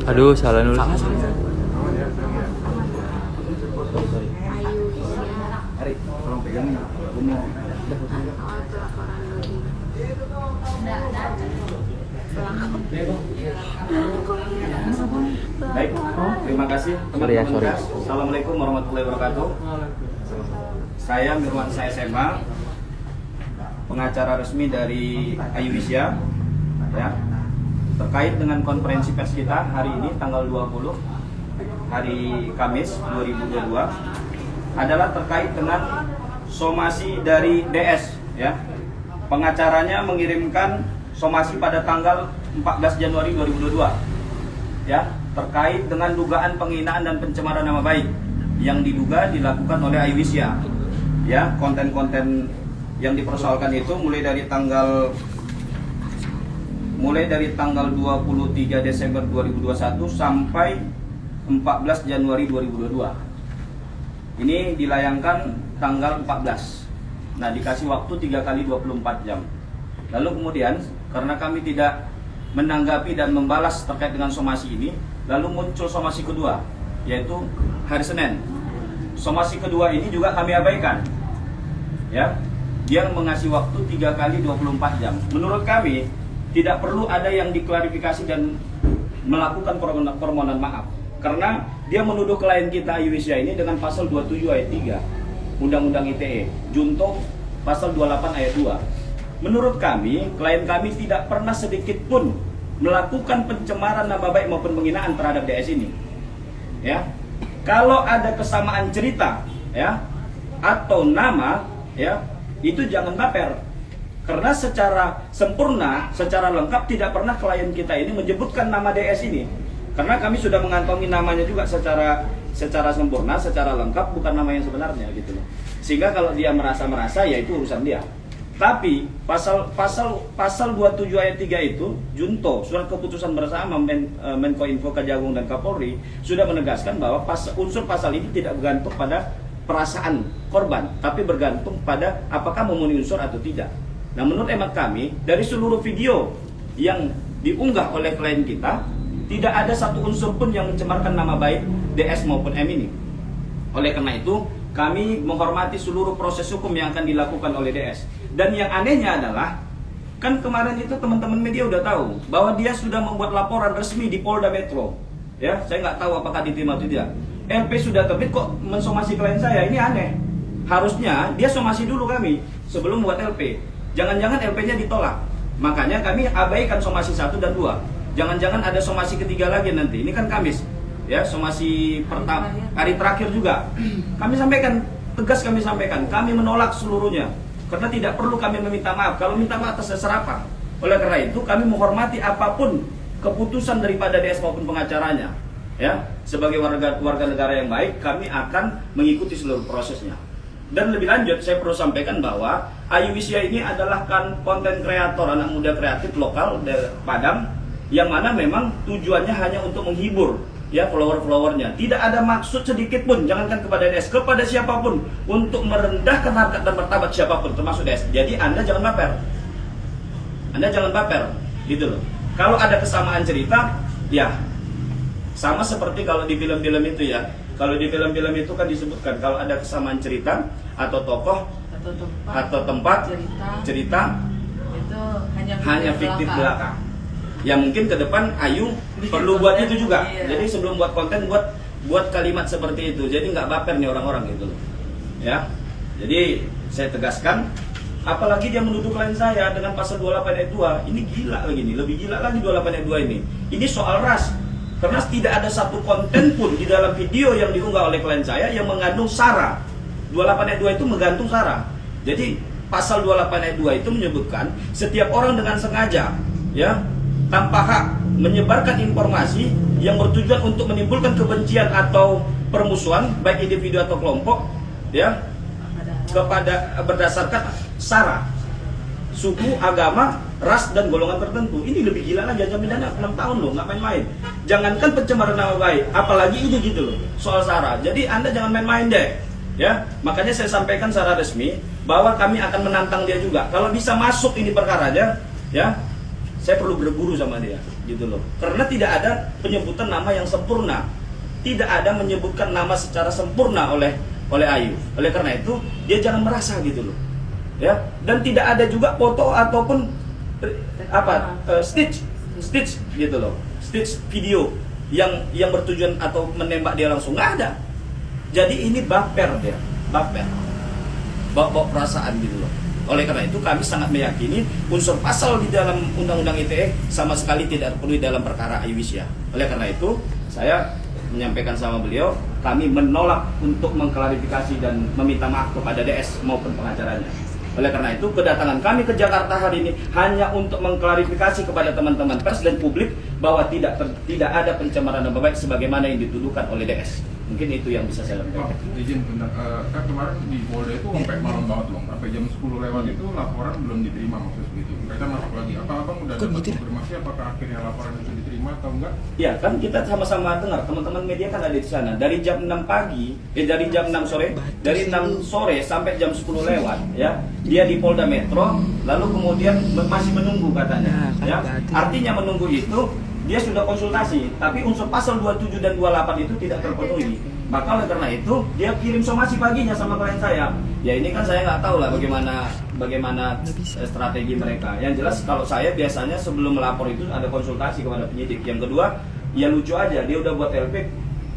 Aduh, salah nulis. Ari, tolong pegangin. Baik, terima kasih teman-teman. Assalamualaikum warahmatullahi wabarakatuh. Saya Mirwan SMA, pengacara resmi dari Ayuwisya, ya, terkait dengan konferensi pers kita hari ini tanggal 20 hari Kamis 2022 adalah terkait dengan somasi dari DS, ya. Pengacaranya mengirimkan somasi pada tanggal 14 Januari 2022, ya, terkait dengan dugaan penghinaan dan pencemaran nama baik yang diduga dilakukan oleh Ayuwisya, ya. Konten-konten yang dipersoalkan itu mulai dari tanggal 23 Desember 2021 sampai 14 Januari 2022. Ini dilayangkan tanggal 14. Nah, dikasih waktu 3 kali 24 jam. Lalu kemudian karena kami tidak menanggapi dan membalas terkait dengan somasi ini, lalu muncul somasi kedua, yaitu hari Senin. Somasi kedua ini juga kami abaikan, ya. Dia mengasih waktu 3 kali 24 jam. Menurut kami tidak perlu ada yang diklarifikasi dan melakukan permohonan maaf, karena dia menuduh klien kita Ayuwisya ini dengan pasal 27 ayat 3 Undang-Undang ITE, junto pasal 28 ayat 2. Menurut kami, klien kami tidak pernah sedikit pun melakukan pencemaran nama baik maupun penghinaan terhadap DS ini, ya. Kalau ada kesamaan cerita, ya, atau nama, ya, itu jangan baper. Karena secara sempurna, secara lengkap tidak pernah klien kita ini menyebutkan nama DS ini. Karena kami sudah mengantongi namanya juga secara sempurna, secara lengkap, bukan nama yang sebenarnya gitu loh. Sehingga kalau dia merasa ya itu urusan dia. Tapi pasal 27 ayat 3 itu junto surat keputusan bersama Menko Info, Kejagung dan Kapolri sudah menegaskan bahwa unsur pasal ini tidak bergantung pada perasaan korban, tapi bergantung pada apakah memenuhi unsur atau tidak. Nah, menurut hemat kami, dari seluruh video yang diunggah oleh klien kita, tidak ada satu unsur pun yang mencemarkan nama baik DS maupun M ini. Oleh karena itu, kami menghormati seluruh proses hukum yang akan dilakukan oleh DS. Dan yang anehnya adalah, kan kemarin itu teman-teman media udah tahu bahwa dia sudah membuat laporan resmi di Polda Metro. Ya, saya nggak tahu apakah diterima atau tidak. LP sudah terbit kok mensomasi klien saya, ini aneh. Harusnya dia somasi dulu kami sebelum buat LP. Jangan-jangan LP-nya ditolak. Makanya kami abaikan somasi 1 dan 2. Jangan-jangan ada somasi ketiga lagi nanti. Ini kan Kamis, ya, somasi pertama, hari terakhir juga. Kami sampaikan, tegas kami sampaikan, kami menolak seluruhnya. Karena tidak perlu kami meminta maaf. Kalau minta maaf atas dasar apa? Oleh karena itu kami menghormati apapun keputusan daripada DS maupun pengacaranya. Ya, sebagai warga negara yang baik, kami akan mengikuti seluruh prosesnya. Dan lebih lanjut, saya perlu sampaikan bahwa Ayuwisya ini adalah konten kreator, anak muda kreatif lokal dari Padang, yang mana memang tujuannya hanya untuk menghibur, ya, follower-followernya. Tidak ada maksud sedikit pun, jangankan kepada DS, kepada siapapun, untuk merendahkan harkat dan martabat siapapun, termasuk DS. Jadi Anda jangan baper, gitu loh. Kalau ada kesamaan cerita, ya sama seperti kalau di film-film itu, ya. Kalau di film-film itu kan disebutkan kalau ada kesamaan cerita atau tokoh atau tempat cerita itu hanya fiktif belaka. Ya mungkin ke depan Ayu perlu buat itu juga. Iya. Jadi sebelum buat konten buat kalimat seperti itu. Jadi nggak baper nih orang-orang gitu loh. Ya. Jadi saya tegaskan, apalagi dia menuduh klien saya dengan pasal 28 ayat 2. Ini gila lagi nih, lebih gila lagi 28 ayat 2 ini. Ini soal ras. Karena tidak ada satu konten pun di dalam video yang diunggah oleh klien saya yang mengandung sara. 28 ayat 2 itu menggantung sara. Jadi pasal 28 ayat 2 itu menyebutkan setiap orang dengan sengaja, ya, tanpa hak menyebarkan informasi yang bertujuan untuk menimbulkan kebencian atau permusuhan baik individu atau kelompok, ya, kepada berdasarkan sara, suku, agama, ras dan golongan tertentu. Ini lebih gila lagi, ancaman pidana 6 tahun loh, nggak main-main. jangankan pencemaran nama baik, apalagi ini gitu loh, soal SARA. Jadi Anda jangan main-main deh, ya. Makanya saya sampaikan secara resmi bahwa kami akan menantang dia juga. Kalau bisa masuk ini perkaranya, ya, saya perlu berburu sama dia, gitu loh. Karena tidak ada penyebutan nama yang sempurna, tidak ada menyebutkan nama secara sempurna oleh Ayu. Oleh karena itu dia jangan merasa gitu loh, ya. Dan tidak ada juga foto ataupun stitch gitu loh, stitch video yang bertujuan atau menembak dia langsung, nggak ada. Jadi ini baper dia, bawa perasaan gitu loh. Oleh karena itu kami sangat meyakini unsur pasal di dalam Undang-Undang ITE sama sekali tidak terpenuhi dalam perkara Ayu Wisya. Oleh karena itu saya menyampaikan sama beliau, kami menolak untuk mengklarifikasi dan meminta maaf kepada DS maupun pengacaranya. Oleh karena itu kedatangan kami ke Jakarta hari ini hanya untuk mengklarifikasi kepada teman-teman pers dan publik bahwa tidak ada pencemaran nama baik sebagaimana yang dituduhkan oleh DS. Mungkin itu yang bisa saya lakukan. Izin bentar, kan kemarin di Polda itu sampai malam banget loh, sampai jam 10 lewat itu laporan belum diterima maksud begitu. Mereka masuk lagi. Apa abang udah dapat konfirmasi apakah akhirnya laporan itu diterima atau enggak? Ya kan kita sama-sama dengar, teman-teman media kan ada di sana. Dari jam 6 pagi, dari jam 6 sore, dari 6 sore sampai jam 10 lewat, ya. Dia di Polda Metro, lalu kemudian masih menunggu katanya, ya. Artinya menunggu itu dia sudah konsultasi, tapi unsur pasal 27 dan 28 itu tidak terpenuhi. Maka oleh karena itu dia kirim somasi paginya sama klien saya. Ya ini kan saya nggak tahu lah bagaimana strategi mereka. Yang jelas kalau saya biasanya sebelum melapor itu ada konsultasi kepada penyidik. Yang kedua, ya lucu aja dia udah buat LP,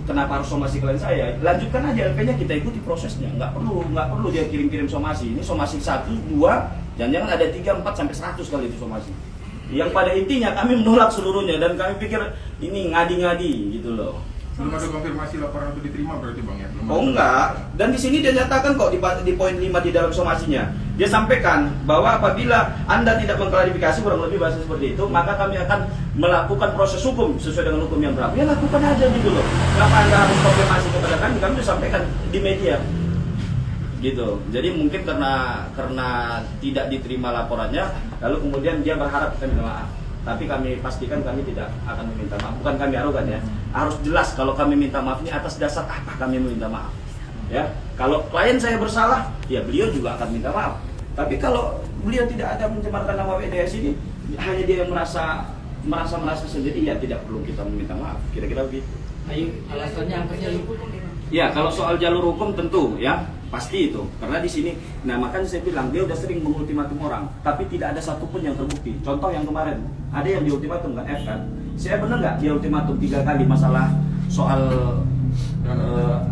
kenapa harus somasi klien saya? Lanjutkan aja LP-nya, kita ikuti prosesnya. Nggak perlu dia kirim somasi. Ini somasi 1, 2, jangan-jangan ada 3, 4 sampai 100 kali itu somasi. Yang pada intinya kami menolak seluruhnya dan kami pikir ini ngadi-ngadi gitu loh. Belum ada konfirmasi laporan itu diterima berarti bang ya? Oh enggak. Dan di sini dia nyatakan kok di poin 5 di dalam somasinya. Dia sampaikan bahwa apabila Anda tidak mengklarifikasi kurang lebih bahasa seperti itu, maka kami akan melakukan proses hukum sesuai dengan hukum yang berlaku. Ya lakukan aja gitu loh. Kenapa Anda harus konfirmasi kepada kami? Kami sudah sampaikan di media. Gitu. Jadi mungkin karena tidak diterima laporannya, lalu kemudian dia berharap kita minta maaf. Tapi kami pastikan kami tidak akan meminta maaf. Bukan kami arogan ya. Harus jelas kalau kami minta maaf ini atas dasar apa kami meminta maaf. Ya. Kalau klien saya bersalah, ya beliau juga akan minta maaf. Tapi kalau beliau tidak ada mencemarkan nama WDS ini, hanya dia yang merasa sendiri, ya tidak perlu kita meminta maaf. Kira-kira begitu. Ayu, alasannya apa sih? Ya, kalau soal jalur hukum tentu ya pasti itu. Karena di sini, nah makanya saya bilang dia udah sering mengultimatum orang, tapi tidak ada satupun yang terbukti. Contoh yang kemarin, ada yang diultimatum kan F kan? Saya benar nggak dia ultimatum 3 kali masalah soal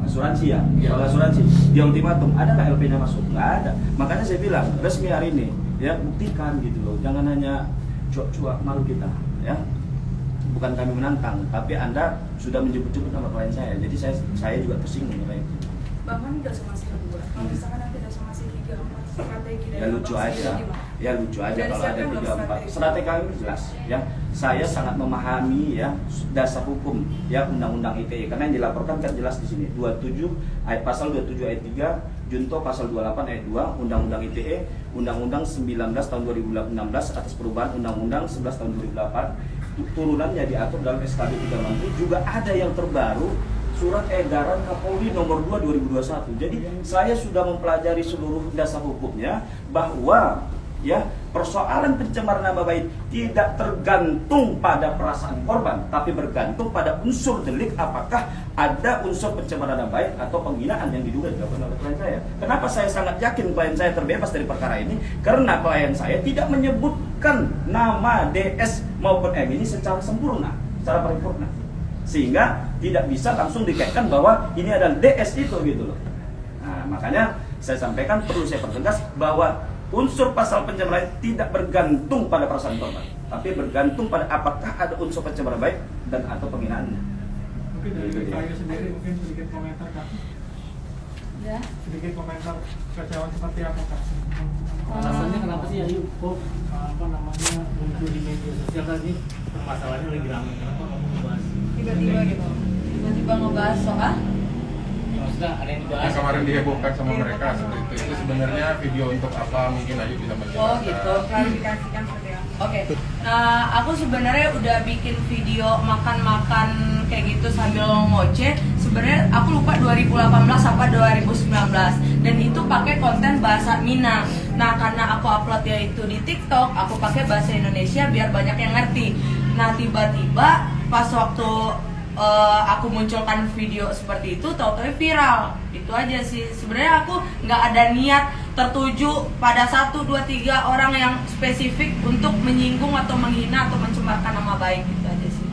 asuransi ya? Soal asuransi, dia ultimatum, ada nggak LP-nya masuk? Nggak ada. Makanya saya bilang resmi hari ini, ya buktikan gitu loh. Jangan hanya cuak-cuak malu kita, ya. Bukan kami menantang, tapi Anda sudah menyebut-nyebut nama klien saya, jadi saya juga tersinggung oleh itu. Bahkan tidak somasi kedua, kalau misalkan nanti ada somasi 3, 4 strategi dari Ya lucu aja, ya lucu aja dari kalau siapa ada yang 3, belum 4 strategi kami jelas, ya. Saya sangat memahami ya dasar hukum ya Undang-Undang ITE, karena yang dilaporkan kan jelas di sini 27 pasal 27 ayat 3, Junto pasal 28 ayat 2, Undang-Undang ITE, Undang-Undang 19 tahun 2016 atas perubahan Undang-Undang 11 tahun 2008. Turunannya diatur dalam SKB 3 Menteri, juga ada yang terbaru Surat Edaran Kapolri nomor 2 2021. Jadi saya sudah mempelajari seluruh dasar hukumnya bahwa ya persoalan pencemaran nama baik tidak tergantung pada perasaan korban, tapi bergantung pada unsur delik, apakah ada unsur pencemaran nama baik atau penghinaan yang diduga dilakukan oleh klien saya. Kenapa saya sangat yakin klien saya terbebas dari perkara ini? Karena klien saya tidak menyebutkan nama DS maupun M ini secara sempurna, secara paripurna, sehingga tidak bisa langsung dikaitkan bahwa ini adalah DS itu gitu loh. Nah, makanya saya sampaikan, perlu saya pertegas bahwa unsur pasal pencemaran tidak bergantung pada perasaan korban, tapi bergantung pada apakah ada unsur pencemaran baik dan atau penghinaannya. Mungkin dari Ayu sendiri mungkin sedikit komentar Kak. Ya. Sedikit komentar kecewaan seperti apa Kak? Alasannya kenapa sih Ayu kok muncul di media sosial tadi permasalahannya lagi ramai, kenapa kamu membahas Tiba-tiba gitu. Tiba-tiba ngebahas soal ya, maksudnya ada yang dibahas Yang kemarin dihebohkan sama mereka seperti itu sebenarnya video untuk apa, mungkin Ayu bisa menjelaskan. oh gitu, klarifikasikan seperti apa. Oke, nah aku sebenarnya udah bikin video makan-makan kayak gitu sambil ngoceh. Sebenarnya aku lupa 2018 apa 2019, dan itu pakai konten bahasa Minang. Nah karena aku uploadnya itu di TikTok, aku pakai bahasa Indonesia biar banyak yang ngerti. Nah tiba-tiba pas waktu aku munculkan video seperti itu, tahu-tahu viral. Itu aja sih. Sebenarnya aku nggak ada niat tertuju pada 1, 2, 3 orang yang spesifik untuk menyinggung atau menghina atau mencemarkan nama baik, gitu aja sih.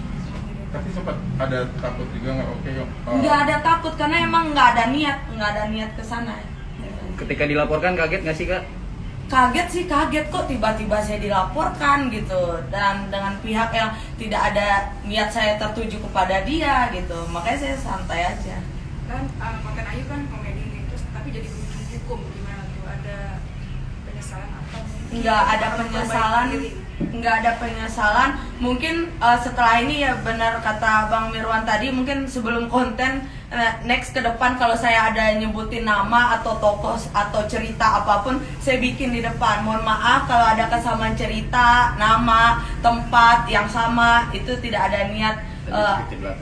Tapi sempat ada takut juga nggak? Nggak ada takut karena emang nggak ada niat ke sana. Ketika dilaporkan kaget nggak sih Kak? Kaget sih, kaget kok tiba-tiba saya dilaporkan gitu, dan dengan pihak yang tidak ada niat saya tertuju kepada dia gitu, makanya saya santai aja. Dan konten Ayu kan komedi nih, terus tapi jadi berujung hukum, gimana tuh? Ada penyesalan atau mungkin Nggak ada penyesalan, memperbaiki diri? nggak ada penyesalan. Mungkin setelah ini ya benar kata Bang Mirwan tadi, mungkin sebelum konten next ke depan kalau saya ada nyebutin nama atau tokoh atau cerita apapun, saya bikin di depan. Mohon maaf kalau ada kesamaan cerita, nama, tempat yang sama, itu tidak ada niat.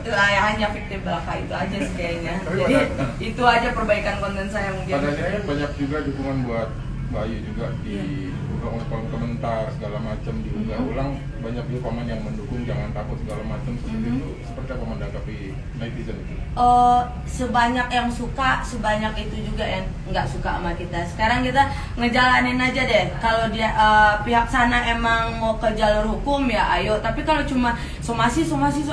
Hanya fiktif belaka, itu aja sih kayaknya. Jadi itu aja perbaikan konten saya mungkin. Pada akhirnya banyak juga dukungan buat Mbak Ayu juga di kolom komentar segala macam, diunggah ulang, banyak juga komen yang mendukung, jangan takut segala macam seperti itu. Seperti apa menanggapi netizen itu? Sebanyak yang suka, sebanyak itu juga yang nggak suka sama kita. Sekarang kita ngejalanin aja deh. Kalau dia pihak sana emang mau ke jalur hukum ya ayo. Tapi kalau cuma somasi,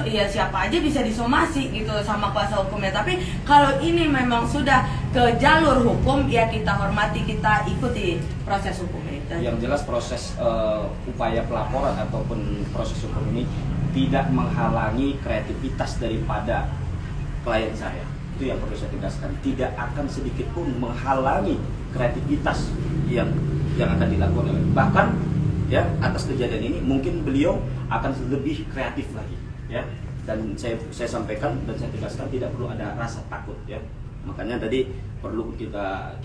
iya siapa aja bisa disomasi gitu sama kuasa hukumnya. Tapi kalau ini memang sudah ke jalur hukum, ya kita hormati, kita ikuti proses hukumnya. Yang jelas proses upaya pelaporan ataupun proses hukum ini tidak menghalangi kreativitas daripada klien saya. Itu yang perlu saya tegaskan. Tidak akan sedikit pun menghalangi kreativitas yang akan dilakukan oleh. Bahkan ya atas kejadian ini mungkin beliau akan lebih kreatif lagi ya. Dan saya sampaikan dan saya tegaskan tidak perlu ada rasa takut ya. Makanya tadi perlu kita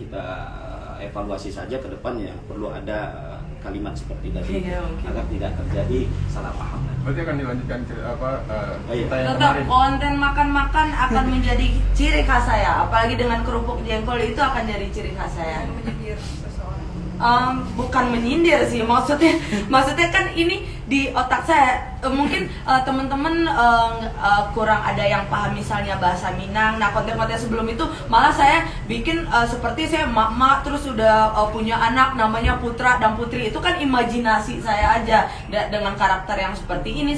evaluasi saja ke depannya, perlu ada kalimat seperti tadi agar tidak terjadi salah paham. Berarti akan dilanjutkan cerita yang Tetap kemarin. konten makan-makan akan menjadi ciri khas saya, apalagi dengan kerupuk jengkol itu akan jadi ciri khas saya. Menyindir seseorang. Bukan menyindir sih, maksudnya kan ini di otak saya mungkin teman-teman kurang ada yang paham misalnya bahasa Minang. Nah konten-konten sebelum itu malah saya bikin seperti saya mak-mak terus udah punya anak namanya Putra dan Putri, itu kan imajinasi saya aja dengan karakter yang seperti ini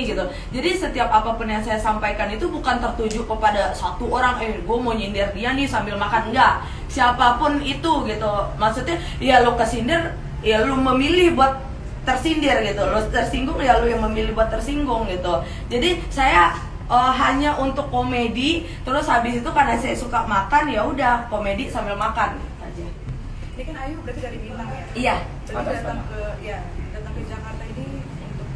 gitu. Jadi setiap apapun yang saya sampaikan itu bukan tertuju kepada satu orang, gue mau nyindir dia nih sambil makan, enggak, siapapun itu gitu. Maksudnya ya lo kesindir, ya lo memilih buat tersindir gitu, lo tersinggung ya lo yang memilih buat tersinggung gitu. Jadi saya hanya untuk komedi, terus habis itu karena saya suka makan ya udah komedi sambil makan gitu aja. Ini kan Ayu berarti dari Minang ya? Iya. Berarti datang ke Jakarta ini untuk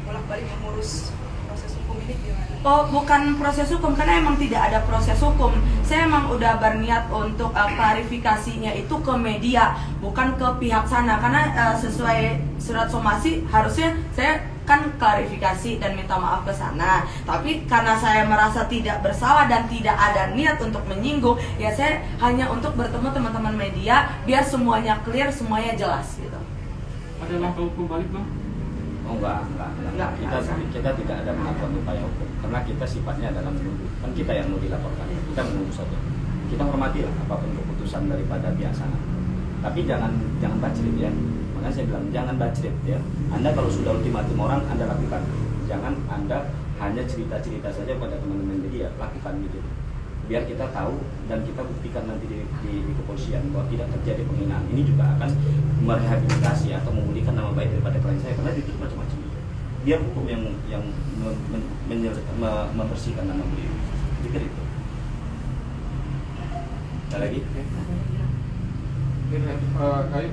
bolak-balik mengurus proses hukum ini gimana? Oh, bukan proses hukum, karena emang tidak ada proses hukum. Saya emang udah berniat untuk klarifikasinya itu ke media, bukan ke pihak sana. Karena sesuai surat somasi harusnya saya kan klarifikasi dan minta maaf ke sana. Tapi karena saya merasa tidak bersalah dan tidak ada niat untuk menyinggung, ya saya hanya untuk bertemu teman-teman media biar semuanya clear, semuanya jelas gitu. Ada langkah hukum balik bang? Oh enggak. Kita tidak ada melakukan upaya hukum karena kita sifatnya adalah menunggu. Kan kita yang mau dilaporkan, kita menunggu saja. Kita hormati lah apapun keputusan daripada pihak sana. Tapi jangan bacrit ya. Makanya saya bilang jangan bacrit ya. Anda kalau sudah ultimatum orang Anda lakukan. Jangan Anda hanya cerita-cerita saja pada teman-teman media, lakukan gitu. Biar kita tahu dan kita buktikan nanti di kepolisian bahwa tidak terjadi penghinaan. Ini juga akan merehabilitasi atau memulihkan nama baik daripada klien saya karena itu macam-macam. Biar hukum yang membersihkan nama beliau. Pikir itu. Ada lagi?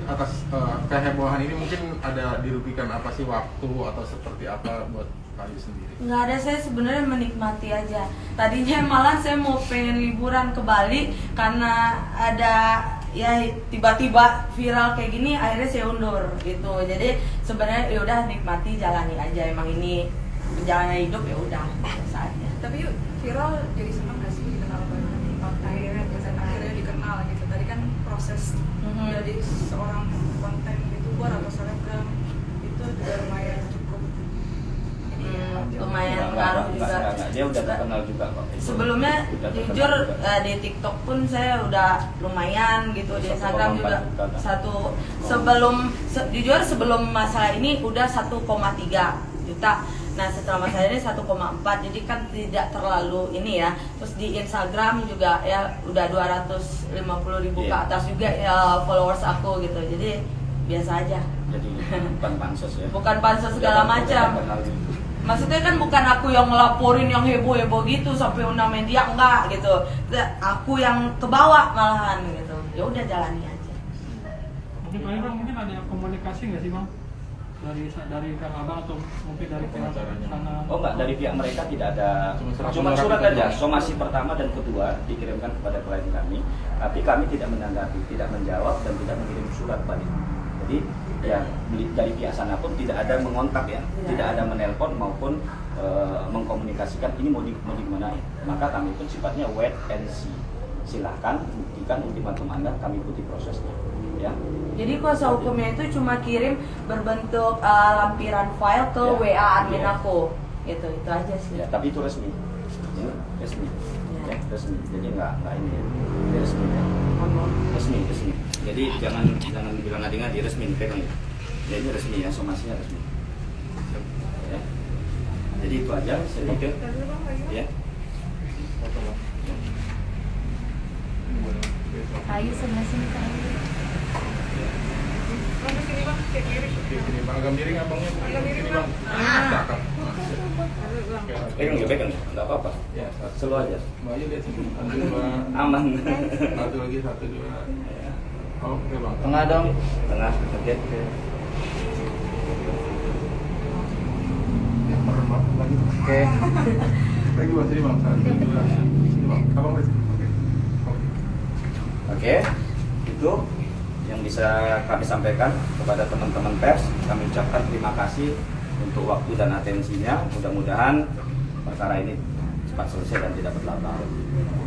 Atas kehebohan ini mungkin ada dirugikan apa sih waktu atau seperti apa buat Ayu sendiri? Nggak ada, saya sebenarnya menikmati aja. Tadinya malah saya mau pengen liburan ke Bali karena ada ya tiba-tiba viral kayak gini akhirnya saya undur gitu. Jadi sebenarnya ya udah nikmati, jalani aja, emang ini perjalanan hidup, ya udah saatnya. Tapi yuk, viral jadi senang gak sih dikenal banyak? Akhirnya dikenal gitu. Tadi kan proses jadi seorang konten youtuber atau selebgram itu juga lumayan cukup. Lumayan pengaruh juga. Dia udah terkenal juga kok. Sebelumnya Udah terkenal jujur juga. di TikTok pun saya udah lumayan gitu, di 1,4 Instagram juga juta, kan? jujur sebelum masalah ini udah 1,3 juta. Nah setelah masalah ini 1,4, jadi kan tidak terlalu ini ya. Terus di Instagram juga ya udah 250.000 ke atas juga ya followers aku gitu. Jadi biasa aja. Jadi bukan pansos ya. Bukan pansos segala macam. Maksudnya kan bukan aku yang ngelaporin yang heboh-heboh gitu sampai undang media, enggak gitu. Aku yang kebawa malahan gitu. Ya udah jalani aja. Mungkin Bang, mungkin ada komunikasi nggak sih Bang dari Kang Abang atau mungkin dari pihak sana? Oh enggak, dari pihak mereka tidak ada, Cuma surat surat aja. aja. Somasi pertama dan kedua dikirimkan kepada klien kami, tapi kami tidak menanggapi, tidak menjawab dan tidak mengirim surat balik. Jadi ya dari pihak sana pun tidak ada mengontak ya, tidak ada menelpon maupun mengkomunikasikan ini mau dimana. Maka kami pun sifatnya wait and see. Silahkan buktikan ultimatum Anda, kami ikuti prosesnya. Ya. Jadi kuasa hukumnya itu cuma kirim berbentuk lampiran file ke Ya. WA admin Ya. aku. Itu aja sih. Ya, tapi itu resmi. Ini resmi. Ya, resmi. Jadi enggak ini ya. Ini resmi ya. Resmi. Jadi jangan bilang ngadi-ngadi, resmi pegang ya. Ya ini resmi ya, somasinya resmi. Ya. Jadi itu aja, saya pikir. Ya. Kayu sebelah sini Kayu. Sini Bang, agak miring abangnya. Sini Bang. Cakep. Pegang, enggak apa-apa. Ya, Selalu aja. Mbak Ayu lihat sini. Satu, dua. Aman. Satu lagi, satu, dua. Oke Bang. Tengah dong. Tengah, oke. Merem lagi. Oke. Lagi Bang, sini Bang. Satu, dua. Sini Bang. Abang lihat sini. Oke, itu yang bisa kami sampaikan kepada teman-teman pers. Kami ucapkan terima kasih untuk waktu dan atensinya. Mudah-mudahan perkara ini cepat selesai dan tidak berlarut-larut.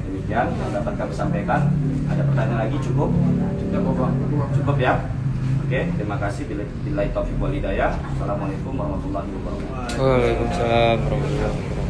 Demikian yang dapat kami sampaikan. Ada pertanyaan lagi? Cukup ya. Oke, terima kasih. Billahi taufiq wal hidayah. Assalamualaikum warahmatullahi wabarakatuh. Waalaikumsalam warahmatullahi wabarakatuh.